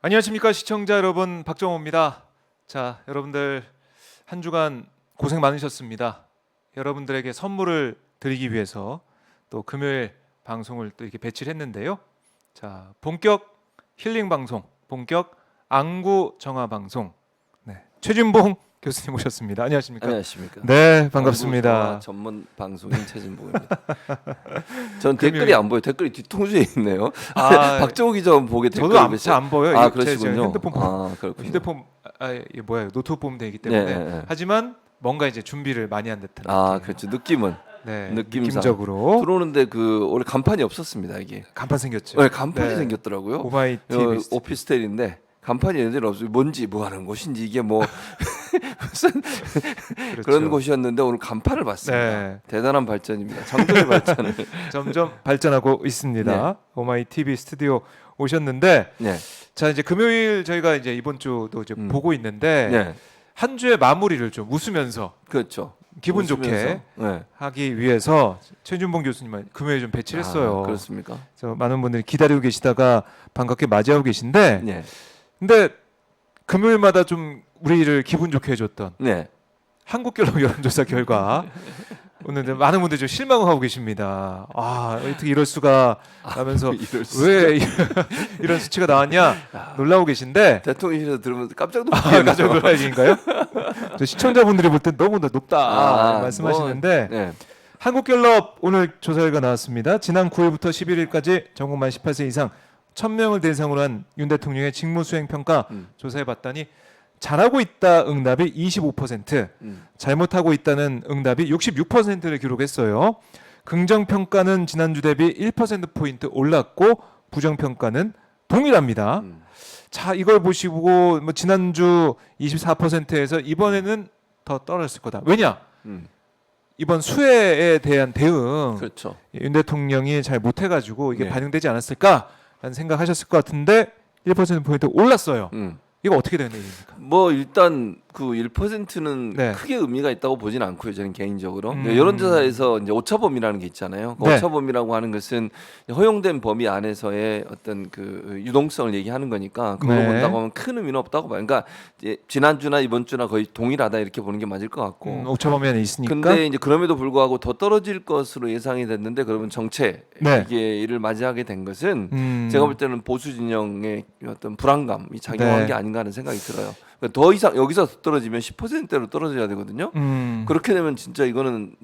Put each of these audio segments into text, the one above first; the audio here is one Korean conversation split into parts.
안녕하십니까 시청자 여러분, 박정호입니다. 자, 여러분들 한 주간 고생 많으셨습니다. 여러분들에게 선물을 드리기 위해서 또 금요일 방송을 또 이렇게 배치를 했는데요. 자, 본격 힐링 방송, 본격 안구 정화 방송. 네, 최진봉 교수님 오셨습니다. 안녕하십니까? 안녕하십니까? 네, 반갑습니다. 안구 전문 방송인 최진봉입니다. 전 댓글이 안 보여. 댓글이 뒤통수에 있네요. 박정호 기자 보게 댓글이 저도 잘 안 보여요. 아, 제 그러시군요. 핸드폰 그렇군요. 휴대폰 이게 뭐예요? 노트북 보면 되기 때문에. 네. 하지만 뭔가 이제 준비를 많이 한 듯한. 그렇죠. 느낌은 네, 느낌상. 느낌적으로 들어오는데 그 원래 간판이 없었습니다. 이게 간판 생겼죠. 네, 간판이 네. 생겼더라고요. 오마이 TV 오피스텔인데 간판이 예전에 없어요. 뭔지 뭐 하는 곳인지 이게 뭐 무슨 그렇죠. 그런 곳이었는데 오늘 간판을 봤습니다. 네. 대단한 발전입니다. 장점의 발전을. 점점 발전하고 있습니다. 네. 오마이 TV 스튜디오 오셨는데, 네. 자 이제 금요일 저희가 이제 이번 주도 이제 보고 있는데 네. 한 주의 마무리를 좀 웃으면서 그렇죠. 기분 웃으면서. 좋게 네. 하기 위해서 최준봉 교수님을 금요일 좀 배치를 했어요. 그렇습니까? 그래서 많은 분들이 기다리고 계시다가 반갑게 맞이하고 계신데, 네. 근데 금요일마다 좀 우리를 기분 좋게 해줬던 네. 한국갤럽 여론조사 결과 오늘 많은 분들이 좀 실망하고 계십니다. 어떻게 이럴 수가 하면서 이럴 수가. 왜 이런 수치가 나왔냐 놀라고 계신데, 대통령실에서 들으면 깜짝 놀랐네요. 깜짝 놀랄 일인가요? 저 시청자분들이 볼 땐 너무 높다 말씀하시는데, 네. 한국갤럽 오늘 조사 결과 나왔습니다. 지난 9일부터 11일까지 전국 만 18세 이상 1000명을 대상으로 한 윤 대통령의 직무수행 평가 조사해봤더니 잘하고 있다 응답이 25%, 잘못하고 있다는 응답이 66%를 기록했어요. 긍정평가는 지난주 대비 1%포인트 올랐고 부정평가는 동일합니다. 자, 이걸 보시고 뭐 지난주 24%에서 이번에는 더 떨어졌을 거다. 왜냐? 이번 수해에 대한 대응, 그렇죠. 윤 대통령이 잘 못해가지고 이게 네. 반영되지 않았을까라는 생각하셨을 것 같은데 1%포인트 올랐어요. 이거 어떻게 되는 일입니까? 뭐 일단 그 1%는 네. 크게 의미가 있다고 보진 않고요. 저는 개인적으로. 여론조사에서 이제 오차범위라는 게 있잖아요. 그 네. 오차범위라고 하는 것은 허용된 범위 안에서의 어떤 그 유동성을 얘기하는 거니까 그걸로 네. 본다고 하면 큰 의미는 없다고 봐요. 그러니까 이제 지난주나 이번 주나 거의 동일하다 이렇게 보는 게 맞을 것 같고. 오차범위 안에 있으니까. 근데 이제 그럼에도 불구하고 더 떨어질 것으로 예상이 됐는데 그러면 정체 네. 이게 이를 맞이하게 된 것은 제가 볼 때는 보수 진영의 어떤 불안감이 작용한 네. 게 아닌가 하는 생각이 들어요. 그러니까 더 이상 여기서 더 떨어지면 10%대로 떨어져야 되거든요. 그렇게 되면 진짜 이거는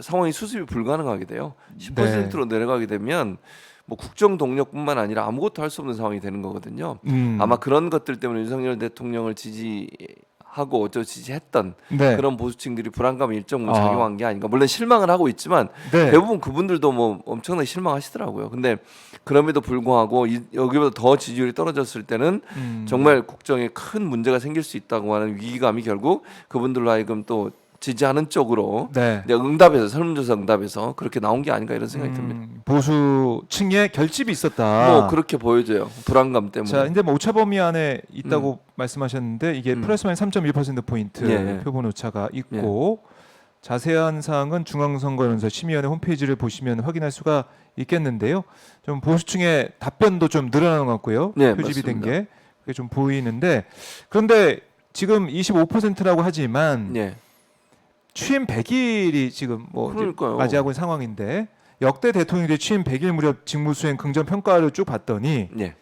상황이 수습이 불가능하게 돼요. 10%로 내려가게 되면 뭐 국정 동력뿐만 아니라 아무것도 할 수 없는 상황이 되는 거거든요. 아마 그런 것들 때문에 윤석열 대통령을 지지하고 지지했던 네. 그런 보수층들이 불안감이 일정 부분 작용한 게 아닌가. 물론 실망을 하고 있지만 네. 대부분 그분들도 뭐 엄청나게 실망하시더라고요. 근데 그럼에도 불구하고 여기보다 더 지지율이 떨어졌을 때는 정말 국정에 큰 문제가 생길 수 있다고 하는 위기감이 결국 그분들로 하여금 또 지지하는 쪽으로 네. 응답에서 설문조사 응답에서 그렇게 나온 게 아닌가 이런 생각이 듭니다. 보수층의 결집이 있었다. 뭐 그렇게 보여져요. 불안감 때문에. 자, 근데 뭐 오차범위 안에 있다고 말씀하셨는데 이게 플러스 마이너스 3.1% 포인트 예. 표본 오차가 있고 자세한 사항은 중앙선거연수원 심의위원회 홈페이지를 보시면 확인할 수가 있겠는데요. 좀 보수층의 답변도 좀 늘어나는 것 같고요. 네, 표집이 된 맞습니다. 게 그게 좀 보이는데, 그런데 지금 25%라고 하지만 예. 취임 100일이 지금 뭐 이제 그러니까요. 맞이하고 있는 상황인데, 역대 대통령들이 취임 100일 무렵 직무수행 긍정 평가를 쭉 봤더니 예.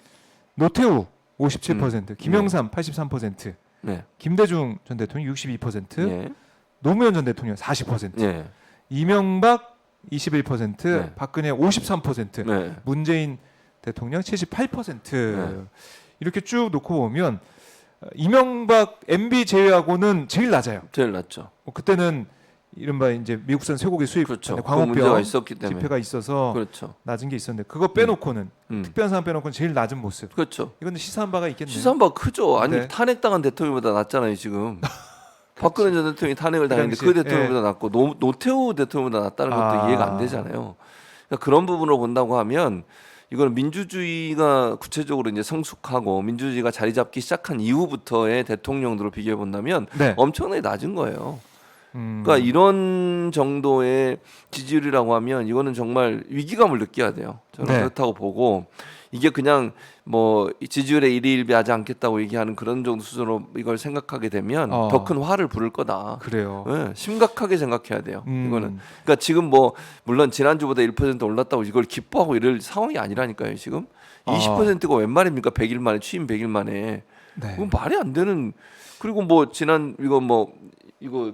노태우 57%, 김영삼 83%, 네. 김대중 전 대통령 62%, 예. 노무현 전 대통령 40%, 예. 이명박 21%, 네. 박근혜 53%, 네. 문재인 대통령 78%. 네. 이렇게 쭉 놓고 보면 이명박 MB 제외하고는 제일 낮아요. 제일 낫죠. 그때는 이른바 이제 미국산 쇠고기 수입 그렇죠. 그 광우병 문제가 있었기 때문에. 집회가 있어서 그렇죠. 낮은 게 있었는데, 그거 빼놓고는 특별한 사안 빼놓고는 제일 낮은 모습. 그렇죠. 이건 시사한 바가 있겠네요. 시사한 바 크죠. 아니 네. 탄핵당한 대통령보다 낫잖아요 지금. 박근혜 전 대통령이 탄핵을 당했는데 그 당시에, 대통령보다 낫고 노태우 대통령보다 낫다는 것도 이해가 안 되잖아요. 그러니까 그런 부분으로 본다고 하면 이거는 민주주의가 구체적으로 이제 성숙하고 민주주의가 자리 잡기 시작한 이후부터의 대통령들로 비교해 본다면 네. 엄청나게 낮은 거예요. 그러니까 이런 정도의 지지율이라고 하면 이거는 정말 위기감을 느껴야 돼요. 저는 네. 그렇다고 보고 이게 그냥 뭐 지지율에 일희일비하지 않겠다고 얘기하는 그런 정도 수준으로 이걸 생각하게 되면 더 큰 화를 부를 거다. 그래요. 네, 심각하게 생각해야 돼요. 이거는 그러니까 지금 뭐 물론 지난주보다 1% 올랐다고 이걸 기뻐하고 이럴 상황이 아니라니까요. 지금 20%가 웬 말입니까? 100일 만에 취임 100일 만에 네. 그건 말이 안 되는. 그리고 뭐 지난 이거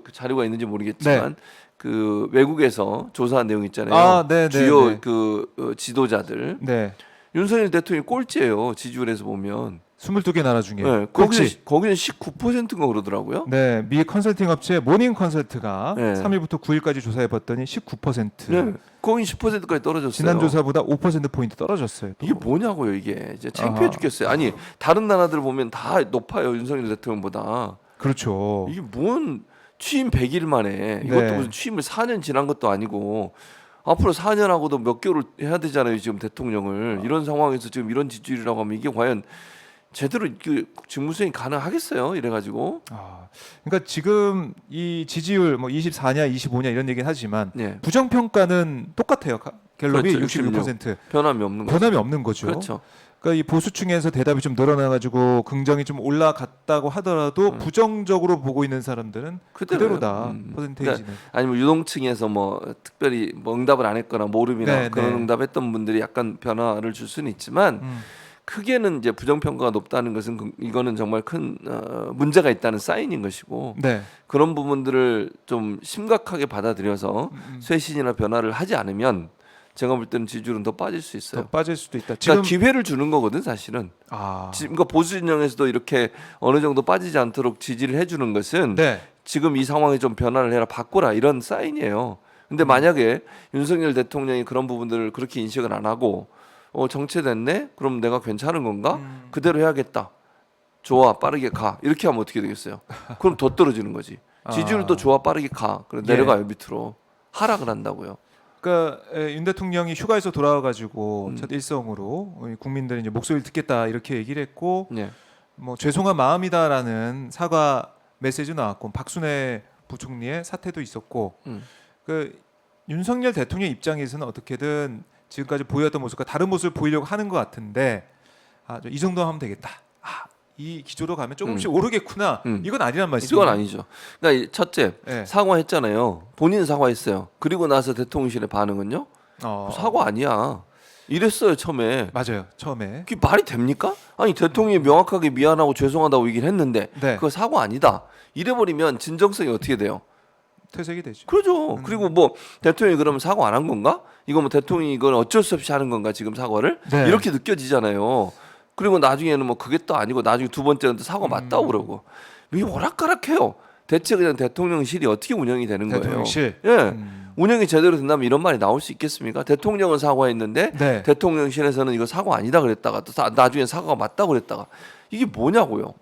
그 자료가 있는지 모르겠지만 그 외국에서 조사한 내용 있잖아요. 주요 그 지도자들. 네. 윤석열 대통령이 꼴찌예요. 지지율에서 보면. 22개 나라 중에. 네, 꼴찌. 거기는 19%인가 그러더라고요. 네, 미 컨설팅 업체 모닝 컨설트가 네. 3일부터 9일까지 조사해 봤더니 19%. 네, 거긴 10%까지 떨어졌어요. 지난 조사보다 5% 포인트 떨어졌어요. 또. 이게 뭐냐고요, 이게. 이제 창피해 죽겠어요. 아니, 다른 나라들 보면 다 높아요. 윤석열 대통령보다. 그렇죠. 이게 뭔 취임 100일 만에 이것도 네. 무슨 취임을 4년 지난 것도 아니고 앞으로 4년하고도 몇 개월 해야 되잖아요. 지금 대통령을. 이런 상황에서 지금 이런 지지율이라고 하면 이게 과연 제대로 그 직무수행이 가능하겠어요? 이래가지고. 그러니까 지금 이 지지율 뭐 24냐 25냐 이런 얘기는 하지만 네. 부정평가는 똑같아요. 갤럽이 그렇죠, 66%. 변함이 없는 거죠. 변함이 없는 거죠. 그렇죠. 그러니까 이 보수층에서 대답이 좀 늘어나가지고 긍정이 좀 올라갔다고 하더라도 부정적으로 보고 있는 사람들은 그대로다. 퍼센테이지는. 그러니까 아니 뭐 유동층에서 뭐 특별히 뭐 응답을 안 했거나 모름이나 그런 응답했던 분들이 약간 변화를 줄 수는 있지만 크게는 이제 부정평가가 높다는 것은 이거는 정말 큰 문제가 있다는 사인인 것이고 그런 부분들을 좀 심각하게 받아들여서 쇄신이나 변화를 하지 않으면 제가 볼 때는 지지율은 더 빠질 수 있어요. 더 빠질 수도 있다. 그러니까 기회를 주는 거거든 사실은. 그러니까 보수 진영에서도 이렇게 어느 정도 빠지지 않도록 지지를 해주는 것은 지금 이 상황에 좀 변화를 해라 바꿔라 이런 사인이에요. 근데 만약에 윤석열 대통령이 그런 부분들을 그렇게 인식을 안 하고 정체됐네? 그럼 내가 괜찮은 건가? 그대로 해야겠다. 좋아 빠르게 가 이렇게 하면 어떻게 되겠어요? 그럼 더 떨어지는 거지. 지지율도 좋아 빠르게 가. 그래 내려가요 밑으로. 하락을 한다고요. 그러니까 윤 대통령이 휴가에서 돌아와가지고 첫 일성으로 국민들이 이제 목소리를 듣겠다 이렇게 얘기를 했고 뭐 죄송한 마음이다라는 사과 메시지 나왔고 박순애 부총리의 사퇴도 있었고 그 윤석열 대통령 입장에서는 어떻게든 지금까지 보였던 모습과 다른 모습을 보이려고 하는 것 같은데 이 정도 하면 되겠다. 이 기조로 가면 조금씩 오르겠구나. 이건 아니란 말씀이에요. 이건 아니죠. 그러니까 첫째 사과했잖아요. 본인 사과했어요. 그리고 나서 대통령실의 반응은요? 사과 아니야. 이랬어요 처음에. 맞아요. 처음에. 그게 말이 됩니까? 아니 대통령이 명확하게 미안하고 죄송하다고 얘기를 했는데 그거 사과 아니다. 이래버리면 진정성이 어떻게 돼요? 퇴색이 되죠. 그렇죠. 그리고 뭐 대통령이 그러면 사과 안 한 건가? 이거 뭐 대통령이 이건 어쩔 수 없이 하는 건가 지금 사과를? 이렇게 느껴지잖아요. 그리고 나중에는 뭐 그게 또 아니고 나중에 두 번째는 또 사과 맞다고 그러고 이게 오락가락해요. 대체 그냥 대통령실이 어떻게 운영이 되는 거예요? 대통령실. 운영이 제대로 된다면 이런 말이 나올 수 있겠습니까? 대통령은 사과했는데 대통령실에서는 이거 사과 아니다 그랬다가 또 나중에 사과가 맞다고 그랬다가 이게 뭐냐고요?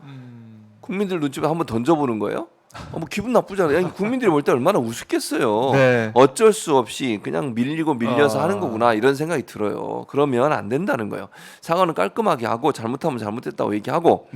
국민들 눈치에 한번 던져보는 거예요? 뭐 기분 나쁘잖아요. 국민들이 볼 때 얼마나 우습겠어요. 어쩔 수 없이 그냥 밀려서 하는 거구나 이런 생각이 들어요. 그러면 안 된다는 거예요. 사과는 깔끔하게 하고 잘못하면 잘못했다고 얘기하고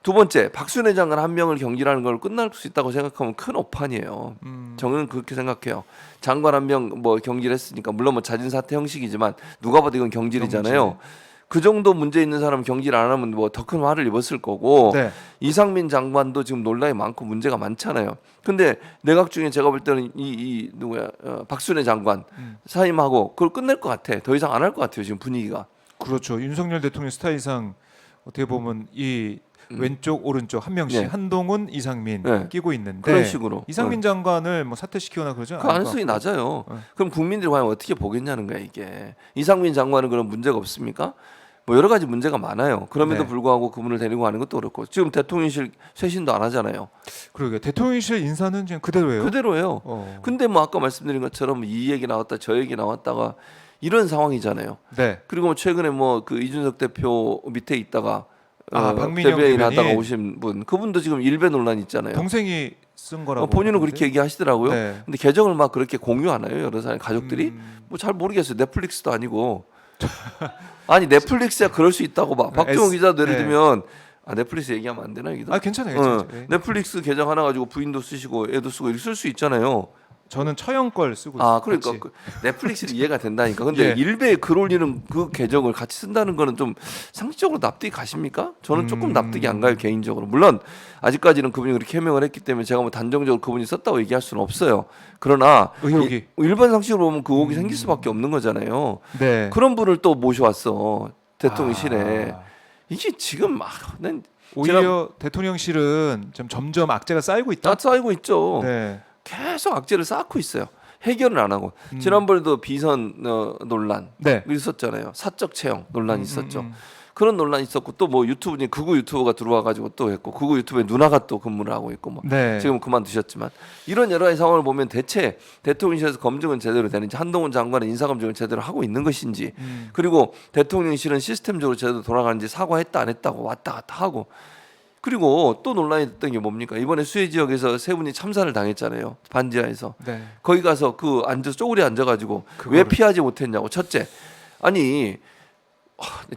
두 번째 박순애 장관 한 명을 경질하는 걸 끝날 수 있다고 생각하면 큰 오판이에요. 저는 그렇게 생각해요. 장관 한 명 뭐 경질했으니까 물론 뭐 자진 사퇴 형식이지만 누가 봐도 이건 경질이잖아요. 그 정도 문제 있는 사람 경질 안 하면 뭐 더 큰 화를 입었을 거고 이상민 장관도 지금 논란이 많고 문제가 많잖아요. 근데 내각 중에 제가 볼 때는 이 누구야 박순애 장관 사임하고 그걸 끝낼 것 같아. 더 이상 안 할 것 같아요 지금 분위기가. 그렇죠. 윤석열 대통령 스타일상 어떻게 보면 이 왼쪽 오른쪽 한 명씩 한동훈 이상민 끼고 있는데 그런 식으로 이상민 장관을 뭐 사퇴시키거나 그러지 않을까? 그 가능성이 낮아요. 그럼 국민들이 과연 어떻게 보겠냐는 거야 이게. 이상민 장관은 그런 문제가 없습니까? 뭐 여러 가지 문제가 많아요. 그럼에도 불구하고 그분을 데리고 가는 것도 그렇고 지금 대통령실 쇄신도 안 하잖아요. 그러게 대통령실 인사는 지금 그대로예요. 그대로예요. 근데 뭐 아까 말씀드린 것처럼 이 얘기 나왔다 저 얘기 나왔다가 이런 상황이잖아요. 그리고 뭐 최근에 뭐 그 이준석 대표 밑에 있다가 대변인 하다가 오신 분 그분도 지금 일배 논란 있잖아요. 동생이 쓴 거라고 본인은 그렇게 얘기하시더라고요. 근데 계정을 막 그렇게 공유하나요? 여러 사람 가족들이 뭐 잘 모르겠어요. 넷플릭스도 아니고 아니 넷플릭스야 그럴 수 있다고 봐. 박종호 기자도 예를 들면 넷플릭스 얘기하면 안 되나 여기도? 괜찮아요. 넷플릭스 계정 하나 가지고 부인도 쓰시고 애도 쓰고 이렇게 쓸 수 있잖아요. 저는 처형 걸 쓰고 아, 있어요. 그러니까 같이. 그 넷플릭스는 이해가 된다니까. 근데 예. 일베에 글 올리는 그 계정을 같이 쓴다는 거는 좀 상식적으로 납득이 가십니까? 저는 조금 납득이 안 가요, 개인적으로. 물론 아직까지는 그분이 그렇게 해명을 했기 때문에 제가 뭐 단정적으로 그분이 썼다고 얘기할 수는 없어요. 그러나 의혹이. 일반 상식으로 보면 그 의혹이 생길 수밖에 없는 거잖아요. 네. 그런 분을 또 모셔왔어, 대통령실에. 아. 이게 지금 난 오히려 대통령실은 좀 점점 악재가 쌓이고 있다. 다 쌓이고 있죠. 네. 계속 악재를 쌓고 있어요. 해결을 안 하고. 지난번에도 비선 논란 네. 있었잖아요. 사적 채용 논란이 있었죠. 그런 논란이 있었고 또 뭐 유튜브 중에 극우 유튜버가 들어와 가지고 또 했고 극우 유튜브에 누나가 또 근무를 하고 있고 뭐 네. 지금 그만두셨지만 이런 여러 가지 상황을 보면 대체 대통령실에서 검증은 제대로 되는지 한동훈 장관의 인사 검증을 제대로 하고 있는 것인지 그리고 대통령실은 시스템적으로 제대로 돌아가는지 사과했다 안 했다고 왔다 갔다 하고 그리고 또 논란이 됐던 게 뭡니까? 이번에 수해 지역에서 세 분이 참사를 당했잖아요. 반지하에서. 네. 거기 가서 그 쪼그리 앉아가지고 왜 그거를. 피하지 못했냐고. 첫째, 아니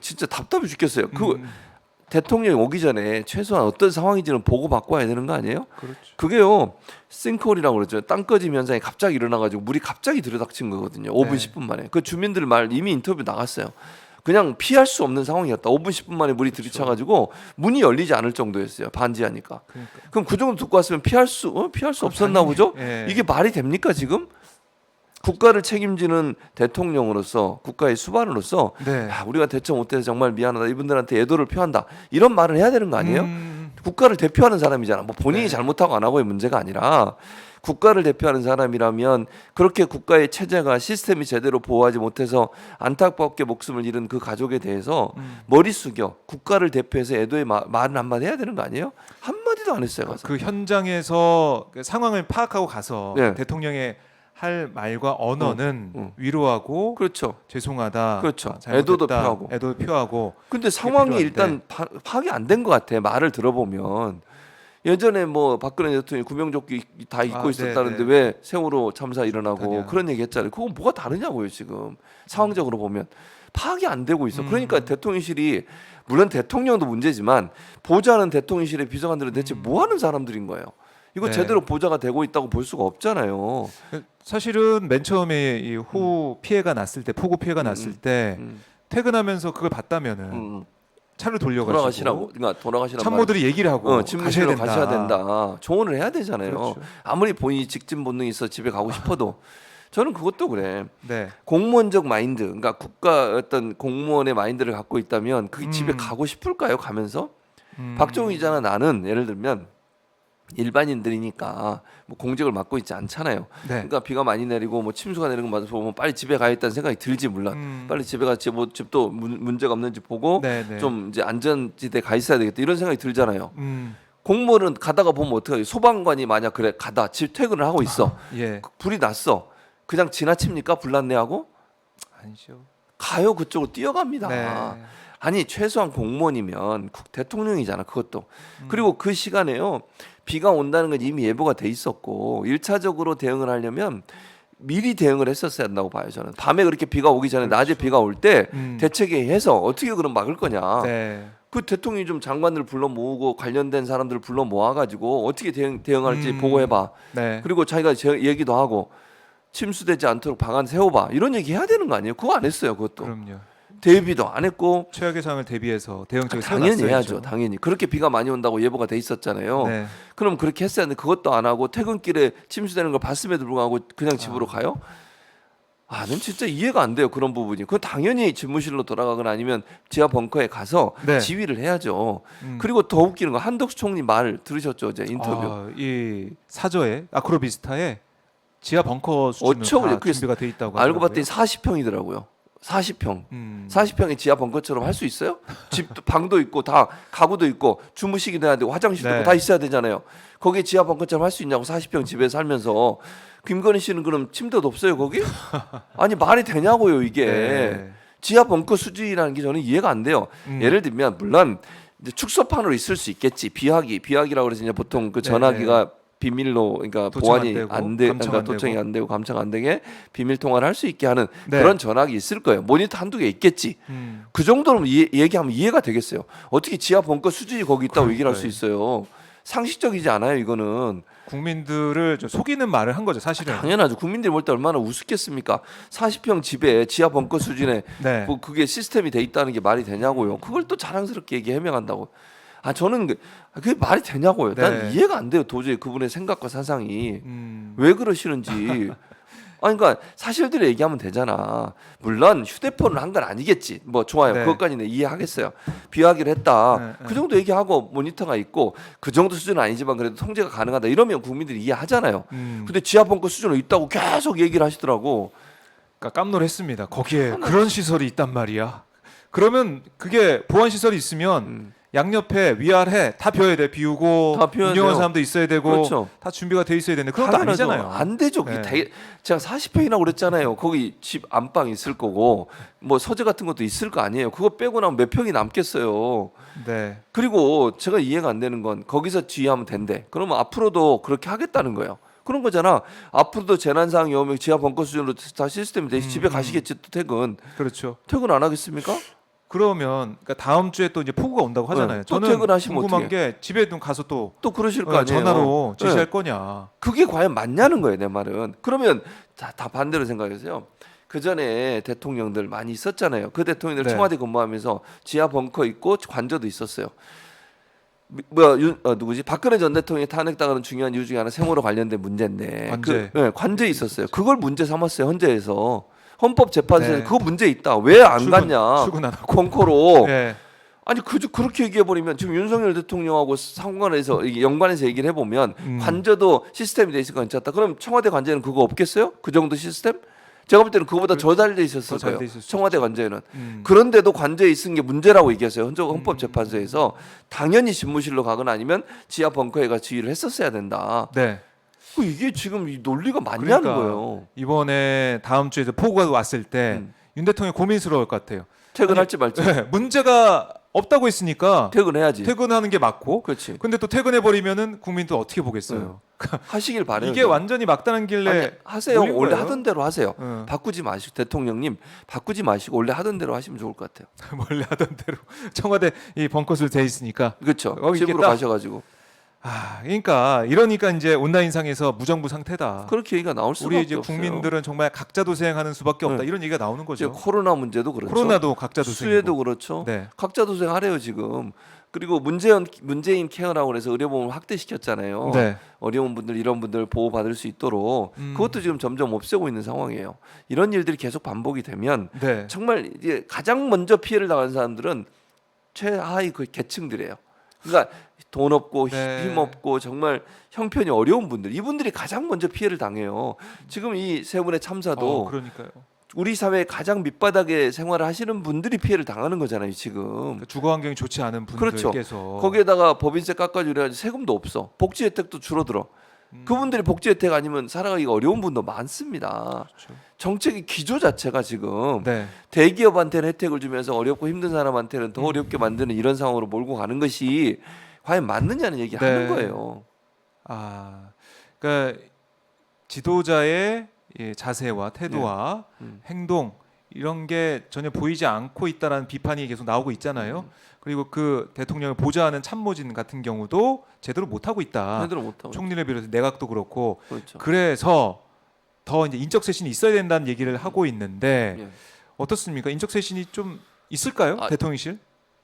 진짜 답답해 죽겠어요. 그 대통령이 오기 전에 최소한 어떤 상황인지는 보고 받고 와야 되는 거 아니에요? 그렇죠. 그게요 싱크홀이라고 그러죠. 땅꺼짐 현상이 갑자기 일어나가지고 물이 갑자기 들이닥친 거거든요. 5분 네. 10분 만에. 그 주민들 말 이미 인터뷰 나갔어요. 그냥 피할 수 없는 상황이었다. 5분 10분 만에 물이 들이쳐가지고 문이 열리지 않을 정도였어요. 반지하니까. 그러니까. 그럼 그 정도 듣고 왔으면 피할 수 없었나 보죠? 예. 이게 말이 됩니까 지금? 국가를 책임지는 대통령으로서 국가의 수반으로서 네. 야, 우리가 대처 못해서 정말 미안하다. 이분들한테 애도를 표한다. 이런 말을 해야 되는 거 아니에요? 국가를 대표하는 사람이잖아. 뭐 본인이 네. 잘못하고 안 하고의 문제가 아니라 국가를 대표하는 사람이라면 그렇게 국가의 체제가 시스템이 제대로 보호하지 못해서 안타깝게 목숨을 잃은 그 가족에 대해서 머리 숙여 국가를 대표해서 애도의 말은 한마디 해야 되는 거 아니에요? 한마디도 안 했어요. 가서. 그 현장에서 그 상황을 파악하고 가서 네. 대통령의 할 말과 언어는 응. 위로하고 그렇죠. 죄송하다. 그렇죠. 잘못했다, 애도도 표하고. 애도 표하고. 근데 상황이 필요한데. 일단 파악이 안 된 것 같아. 말을 들어보면 예전에 뭐 박근혜 대통령이 구명조끼 다 입고 아, 있었다는데 네네. 왜 세월호 참사 일어나고 그러냐. 그런 얘기 했잖아요. 그건 뭐가 다르냐고요 지금 상황적으로 보면 파악이 안 되고 있어. 그러니까 대통령실이 물론 대통령도 문제지만 보좌하는 대통령실의 비서관들은 대체 뭐 하는 사람들인 거예요. 이거 네. 제대로 보좌가 되고 있다고 볼 수가 없잖아요. 사실은 맨 처음에 이 호우 피해가 났을 때 폭우 피해가 났을 때 음. 퇴근하면서 그걸 봤다면은 음. 차를 돌려가지고 돌아가시라고 그러니까 돌아가시라고 참모들이 얘기를 하고 가셔야 집무실로 된다. 가셔야 된다. 조언을 해야 되잖아요. 그렇죠. 아무리 본인이 직진 본능이 있어 집에 가고 싶어도 저는 그것도 그래. 네. 공무원적 마인드, 그러니까 국가 어떤 공무원의 마인드를 갖고 있다면 그게 집에 가고 싶을까요? 가면서 박종희 기자나 나는 예를 들면 일반인들이니까 뭐 공직을 맡고 있지 않잖아요. 네. 그러니까 비가 많이 내리고 뭐 침수가 내리는 거 보면 빨리 집에 가야겠다는 생각이 들지 물론 빨리 집에 가서 뭐 집도 문제가 없는지 보고 네. 좀 이제 안전지대 가 있어야 되겠다 이런 생각이 들잖아요. 음. 공무원은 가다가 보면 어떡하지? 소방관이 만약 그래 가다 집 퇴근을 하고 있어. 예. 불이 났어. 그냥 지나칩니까? 불났네 하고 아니죠. 가요 그쪽으로 뛰어갑니다. 네. 아니 최소한 공무원이면 대통령이잖아 그것도. 그리고 그 시간에요 비가 온다는 건 이미 예보가 돼 있었고 1차적으로 대응을 하려면 미리 대응을 했었어야 한다고 봐요 저는. 밤에 그렇게 비가 오기 전에 낮에 비가 올 때 대책회의해서 어떻게 그럼 막을 거냐. 네. 그 대통령이 좀 장관들 불러 모으고 관련된 사람들 불러 모아가지고 어떻게 대응할지 보고해봐. 네. 그리고 자기가 얘기도 하고 침수되지 않도록 방안 세워봐 이런 얘기 해야 되는 거 아니에요? 그거 안 했어요 그것도. 그럼요. 대비도 안 했고 최악의 상황을 대비해서 대응책을 당연히 세워놨어야죠. 해야죠. 당연히 그렇게 비가 많이 온다고 예보가 돼 있었잖아요. 네. 그럼 그렇게 했어야 하는데 그것도 안 하고 퇴근길에 침수되는 걸 봤음에도 불구하고 그냥 집으로 가요? 난 진짜 이해가 안 돼요 그런 부분이. 그건 당연히 집무실로 돌아가거나 아니면 지하 벙커에 가서 네. 지휘를 해야죠. 그리고 더 웃기는 거 한덕수 총리 말 들으셨죠 어제 인터뷰. 이 사저에 아크로비스타에 지하 벙커 수준으로 어쩌고 다 그게 준비가 돼 있다고 알고 하더라고요. 봤더니 40평이더라고요. 40평. 음. 40평의 지하 벙커처럼 할 수 있어요? 집도 방도 있고 다 가구도 있고 주무시기도 해야 되고 화장실도 네. 있고 다 있어야 되잖아요. 거기에 지하 벙커처럼 할 수 있냐고 40평 집에 살면서. 김건희 씨는 그럼 침대도 없어요 거기? 아니 말이 되냐고요 이게. 네. 지하 벙커 수준이라는 게 저는 이해가 안 돼요. 예를 들면 물론 이제 축소판으로 있을 수 있겠지. 비하기라고 그래서 이제 보통 그 전화기가 비밀로 그러니까 도청 보안이 안 되고, 안 돼, 감청 그러니까 안 도청이 되고. 안 되고 감청 안 되게 비밀 통화를 할 수 있게 하는 네. 그런 전화기 있을 거예요. 모니터 한두 개 있겠지. 그 정도로 얘기하면 이해가 되겠어요. 어떻게 지하 벙커 수준이 거기 있다고 얘기를 할 수 있어요. 상식적이지 않아요. 이거는 국민들을 좀 속이는 말을 한 거죠, 사실은. 당연하죠. 국민들이 볼 때 얼마나 우습겠습니까? 40평 집에 지하 벙커 수준에 네. 뭐 그게 시스템이 돼 있다는 게 말이 되냐고요. 그걸 또 자랑스럽게 해명한다고. 저는 그게 말이 되냐고요. 네. 난 이해가 안 돼요. 도저히 그분의 생각과 사상이 음. 왜 그러시는지. 그러니까 사실대로 얘기하면 되잖아. 물론 휴대폰을 한 건 아니겠지. 뭐 좋아요. 네. 그것까지는 이해하겠어요. 비하기를 했다. 네, 그 정도 얘기하고 모니터가 있고 그 정도 수준은 아니지만 그래도 통제가 가능하다. 이러면 국민들이 이해하잖아요. 근데 지하 벙커 수준으로 있다고 계속 얘기를 하시더라고. 그러니까 깜놀했습니다. 거기에 그런 시설이 있단 말이야. 그러면 그게 보안 시설이 있으면 양옆에 위아래 다 비워야 돼. 비우고 다 비워야 운영하는 돼요. 사람도 있어야 되고 그렇죠. 다 준비가 돼 있어야 되는데 그런 것도 당연하죠. 아니잖아요. 안 되죠. 그게 네. 제가 40평이라고 그랬잖아요. 거기 집 안방 있을 거고 뭐 서재 같은 것도 있을 거 아니에요. 그거 빼고 나면 몇 평이 남겠어요. 네. 그리고 제가 이해가 안 되는 건 거기서 지휘하면 된대. 그러면 앞으로도 그렇게 하겠다는 거예요. 그런 거잖아. 앞으로도 재난 상황이 오면 지하 벙커 수준으로 다 시스템이 돼 집에 가시겠지 또 퇴근. 그렇죠. 퇴근 안 하겠습니까? 그러면 그러니까 다음 주에 또 이제 폭우가 온다고 하잖아요. 네. 또 저는 퇴근하시면 궁금한 어떻게 게 집에 좀 가서 또 또 그러실 거 아니에요. 전화로 지시할 네. 거냐. 그게 과연 맞냐는 거예요, 내 말은. 그러면 다 반대로 생각해서요. 그 전에 대통령들 많이 있었잖아요. 그 대통령들 네. 청와대 근무하면서 지하 벙커 있고 관저도 있었어요. 누구지? 박근혜 전 대통령이 탄핵당하는 중요한 이유 중에 하나 세월호 관련된 문제인데 관제. 관제 있었어요. 그걸 문제 삼았어요, 헌재에서. 헌법재판소에 네. 그거 문제 있다. 왜 안 갔냐? 출근 안 하고. 벙커로. 네. 아니 그렇게 얘기해 버리면 지금 윤석열 대통령하고 상관해서 이게 연관해서 얘기를 해보면 관저도 시스템이 돼 있을 거 괜찮다. 그럼 청와대 관제는 그거 없겠어요? 그 정도 시스템? 제가 볼 때는 그거보다 더 잘 돼 있었을 더 잘 거예요. 돼 있을 수 청와대 관제는. 음. 그런데도 관제에 있은 게 문제라고 얘기했어요. 헌법재판소에서 당연히 집무실로 가거나 아니면 지하 벙커에 가 지휘를 했었어야 된다. 네. 이게 지금 이 논리가 맞냐는 그러니까 거예요. 이번에 다음 주에 폭우가 왔을 때 윤 대통령이 고민스러울 것 같아요. 퇴근할지 말지. 네, 문제가 없다고 했으니까 퇴근해야지. 퇴근하는 게 맞고. 그렇지. 근데 또 퇴근해 버리면은 국민도 어떻게 보겠어요. 하시길 바래요. 이게 완전히 막다른 길래 아니, 하세요. 몰린 원래 거예요. 하던 대로 하세요. 응. 바꾸지 마시고 대통령님 바꾸지 마시고 원래 하던 대로 하시면 좋을 것 같아요. 원래 하던 대로 청와대 이 벙커술 돼 있으니까. 그렇죠. 거기 집으로 있겠다. 가셔가지고 그러니까 이러니까 이제 온라인상에서 무정부 상태다. 그렇게 얘기가 나올 수밖에 우리 이제 없어요. 국민들은 정말 각자 도생하는 수밖에 없다. 이런 얘기가 나오는 이제 거죠. 코로나 문제도 그렇죠. 코로나도 각자 도생이고. 수혜도 그렇죠. 네. 각자 도생하래요 지금. 그리고 문재인 케어라고 해서 의료보험을 확대시켰잖아요. 네. 어려운 분들 이런 분들 보호 받을 수 있도록 그것도 지금 점점 없애고 있는 상황이에요. 이런 일들이 계속 반복이 되면 네. 정말 이제 가장 먼저 피해를 당한 사람들은 최하위 그 계층들이에요. 그러니까 돈 없고 네. 힘 없고 정말 형편이 어려운 분들 이분들이 가장 먼저 피해를 당해요. 지금 이 세 분의 참사도 그러니까요. 우리 사회의 가장 밑바닥에 생활을 하시는 분들이 피해를 당하는 거잖아요. 지금. 그러니까 주거 환경이 좋지 않은 그렇죠. 분들께서 거기에다가 법인세 깎아주려 야지 세금도 없어. 복지 혜택도 줄어들어. 그분들이 복지 혜택 아니면 살아가기가 어려운 분도 많습니다. 그렇죠. 정책의 기조 자체가 지금 네. 대기업한테는 혜택을 주면서 어렵고 힘든 사람한테는 더 어렵게 만드는 이런 상황으로 몰고 가는 것이 과연 맞느냐는 얘기를 네. 하는 거예요. 그러니까 지도자의 이 자세와 태도와 행동 이런 게 전혀 보이지 않고 있다라는 비판이 계속 나오고 있잖아요. 그리고 그 대통령을 보좌하는 참모진 같은 경우도 제대로 못 하고 있다. 제대로 못하고. 총리를 비롯해서 내각도 그렇고. 그렇죠. 그래서 더 이제 인적 쇄신이 있어야 된다는 얘기를 하고 있는데 예. 어떻습니까? 인적 쇄신이 좀 있을까요? 대통령실?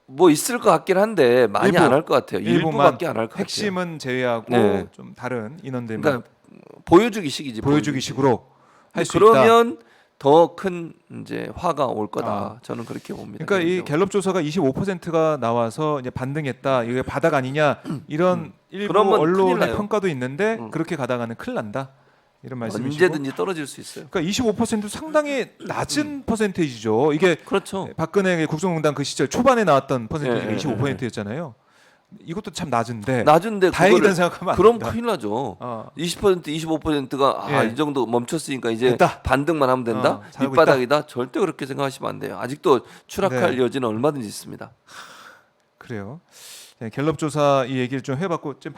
뭐 있을 것 같긴 한데 많이 일부. 안 할 것 같아요. 일부밖에 안 할 것 같아요. 핵심은 제외하고 네. 좀 다른 인원들만 그러니까 보여주기식이지. 보여주기식으로 할 수 있다. 그러면 더 큰 이제 화가 올 거다. 저는 그렇게 봅니다. 그러니까 이 개인적으로. 갤럽 조사가 25%가 나와서 이제 반등했다. 이게 바닥 아니냐 이런 일부 그러면 큰일 언론의 나요. 평가도 있는데 그렇게 가다가는 큰일 난다. 이런 말씀이시고. 언제든지 떨어질 수 있어요. 그러니까 25% 상당히 낮은 퍼센테이지죠. 이게 그렇죠. 박근혜 국정농단 그 시절 초반에 나왔던 퍼센테이지가 예, 25%였잖아요. 이것도 참 낮은데 낮은데 다행이라는 생각하면 안 그럼 됩니다. 큰일 나죠. 어. 20% 25%가 예. 이 정도 멈췄으니까 이제 됐다. 반등만 하면 된다. 잘하고 밑바닥이다. 절대 그렇게 생각하시면 안 돼요. 아직도 추락할 네. 여지는 얼마든지 있습니다. 그래요. 네, 갤럽 조사 이 얘기를 좀 해봤고 지금